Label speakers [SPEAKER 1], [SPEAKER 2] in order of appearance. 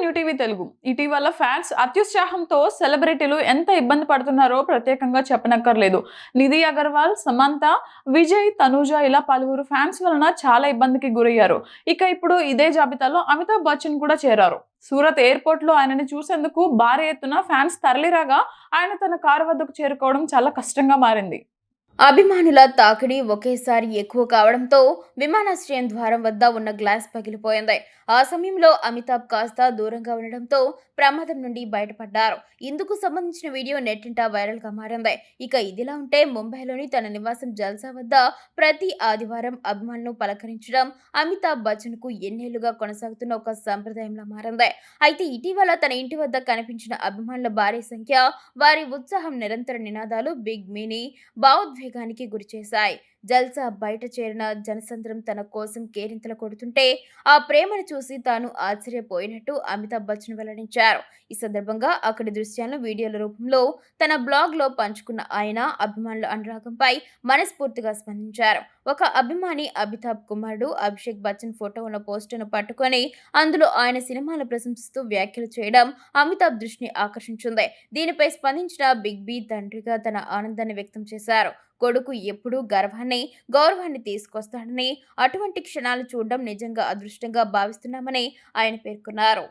[SPEAKER 1] New TV Telugu. ఇటీవల fans అత్యుత్సాహంతో సెలబ్రిటీలు ఎంత ఇబ్బంది పడుతున్నారో ప్రత్యేకంగా చెప్పనక్కర్లేదు. నిధి అగర్వాల్, సమంత, విజయ్, తనూజ ఇలా పలువురు ఫ్యాన్స్ వలన చాలా ఇబ్బందికి గురయ్యారు. ఇక ఇప్పుడు ఇదే జాబితాలో అమితాబ్ బచ్చన్ కూడా చేరారు. సూరత్ ఎయిర్‌పోర్ట్‌లో ఆయనని చూసేందుకు భారీ ఎత్తున ఫ్యాన్స్ తరలిరాగా ఆయన తన కారు వద్దకు చేరుకోవడం చాలా కష్టంగా మారింది.
[SPEAKER 2] అభిమానుల తాకిడి ఒకేసారి ఎక్కువ కావడంతో విమానాశ్రయం ద్వారం వద్ద ఉన్న గ్లాస్ పగిలిపోయింది. ఆ సమయంలో అమితాబ్ కాస్త దూరంగా ఉండడంతో ప్రమాదం నుండి బయటపడ్డారు. ఇందుకు సంబంధించిన వీడియో నెట్టింట వైరల్ గా మారింది. ఇక ఇదిలా ఉంటే ముంబైలోని తన నివాసం జల్సా వద్ద ప్రతి ఆదివారం అభిమానులను పలకరించడం అమితాబ్ బచ్చన్ కు ఎన్నేళ్లుగా కొనసాగుతున్న ఒక సంప్రదాయంలా మారింది. అయితే ఇటీవల తన ఇంటి వద్ద కనిపించిన అభిమానుల భారీ సంఖ్య, వారి ఉత్సాహం, నిరంతర నినాదాలు బిగ్ మీని భావోద్వేగానికి గురిచేశాయి. జల్సా బయట చేరిన జనసంద్రం తన కోసం కేరింతలు కొడుతుంటే ఆ ప్రేమను చూసి తాను ఆశ్చర్యపోయినట్టు అమితాబ్ బచ్చన్ వెల్లడించారు. ఈ సందర్భంగా అక్కడి దృశ్యాలను వీడియోల రూపంలో తన బ్లాగ్ లో పంచుకున్న ఆయన అభిమానుల అనురాగంపై మనస్ఫూర్తిగా స్పందించారు. ఒక అభిమాని అమితాబ్ కుమారుడు అభిషేక్ బచ్చన్ ఫోటో ఉన్న పోస్టును పట్టుకొని అందులో ఆయన సినిమాను ప్రశంసిస్తూ వ్యాఖ్యలు చేయడం అమితాబ్ దృష్టిని ఆకర్షించింది. దీనిపై స్పందించిన బిగ్ బి తండ్రిగా తన ఆనందాన్ని వ్యక్తం చేశారు. కొడుకు ఎప్పుడూ గౌరవాన్ని తీసుకొస్తాడని, అటువంటి క్షణాలు చూడడం నిజంగా అదృష్టంగా భావిస్తున్నామని ఆయన పేర్కొన్నారు.